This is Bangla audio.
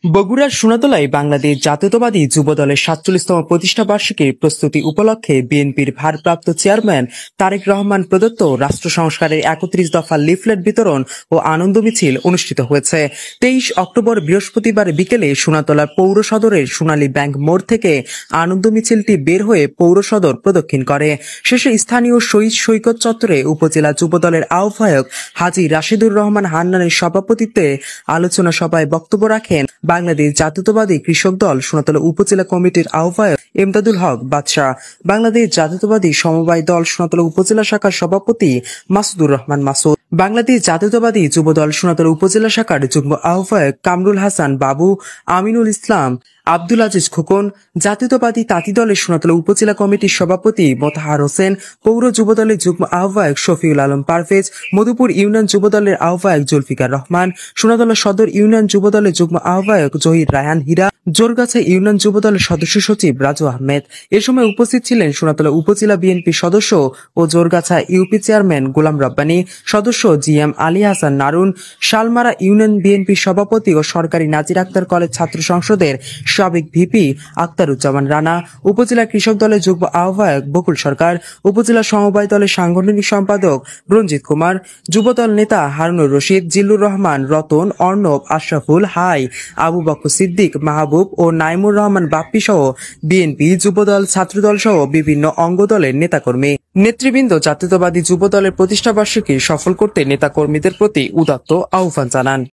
বগুড়ার সোনাতলায় বাংলাদেশ জাতীয়তাবাদী যুবদলের ৪৭তম প্রতিষ্ঠা বার্ষিকীর প্রস্তুতি উপলক্ষে বিএনপির ভারপ্রাপ্ত চেয়ারম্যান তারেক রহমান প্রদত্ত রাষ্ট্র সংস্কারের ৩১ দফা লিফলেট বিতরণ ও আনন্দ মিছিল অনুষ্ঠিত হয়েছে। ২৩ অক্টোবর বৃহস্পতিবার বিকেলে সোনাতলা পৌর সদরের সোনালী ব্যাংক মোড় থেকে আনন্দ মিছিলটি বের হয়ে পৌর সদর প্রদক্ষিণ করে। শেষে স্থানীয় শহীদ সৈকত চত্বরে উপজেলা যুবদলের আহ্বায়ক হাজী রাশেদুর রহমান হান্নানের সভাপতিত্বে আলোচনা সভায় বক্তব্য রাখেন বাংলাদেশ জাতীয়তাবাদী কৃষক দল সোনাতলা উপজেলা কমিটির আহ্বায়ক এমদাদুল হক বাদশাহ, বাংলাদেশ জাতীয়তাবাদী সমবায় দল সোনাতলা উপজেলা শাখার সভাপতি মাসুদুর রহমান মাসুদ, বাংলাদেশ জাতীয়তাবাদী যুবদল সোনাতলা উপজেলা শাখার যুগ্ম আহ্বায়ক কামরুল হাসান বাবু, আমিনুল ইসলাম, আব্দুল আজিজ খোকন, জাতীয়তাবাদী তাঁতি দলের সোনাতলা উপজেলা কমিটির সভাপতি মোতাহার হোসেন, পৌর যুবদলের যুগ্ম আহ্বায়ক শফিউল আলম পারভেজ, মধুপুর ইউনিয়ন যুবদলের আহ্বায়ক জুলফিকার রহমান, সোনাতলা সদর ইউনিয়ন যুবদলের যুগ্ম আহ্বায়ক জহির রায়হান হীরা, জোরগাছা ইউনিয়ন যুবদলের সদস্য সচিব রাজু আহমেদ। এ সময় উপস্থিত ছিলেন সোনাতলা উপজেলা বিএনপি সদস্য ও জোরগাছা ইউপি চেয়ারম্যান গোলাম রব্বানী, সদস্য GM Ali Hasan Narun, Shalmara union BNP সভাপতি ও সরকারি নাজির আক্তার কলেজ ছাত্র সংসদের সাবেক ভিপি আক্তারুজ্জামান রানা, উপজেলা কৃষক দলের যুগ্ম আহ্বায়ক বকুল সরকার, উপজেলা সমবায় দলের সাংগঠনিক সম্পাদক রঞ্জিত কুমার, যুবদল নেতা হারুনুর রশিদ, জিল্লুর রহমান, রতন, অর্ণব, আশরাফুল, হাই, আবু বকর সিদ্দিক, মাহবুব ও নাইমুর রহমান বাপ্পি সহ বিএনপি, যুবদল, ছাত্রদল সহ বিভিন্ন অঙ্গদলের নেতাকর্মী নেতৃবৃন্দ জাতীয়তাবাদী যুবদলের প্রতিষ্ঠাবার্ষিকী সফল করতে নেতাকর্মীদের প্রতি উদাত্ত আহ্বান জানান।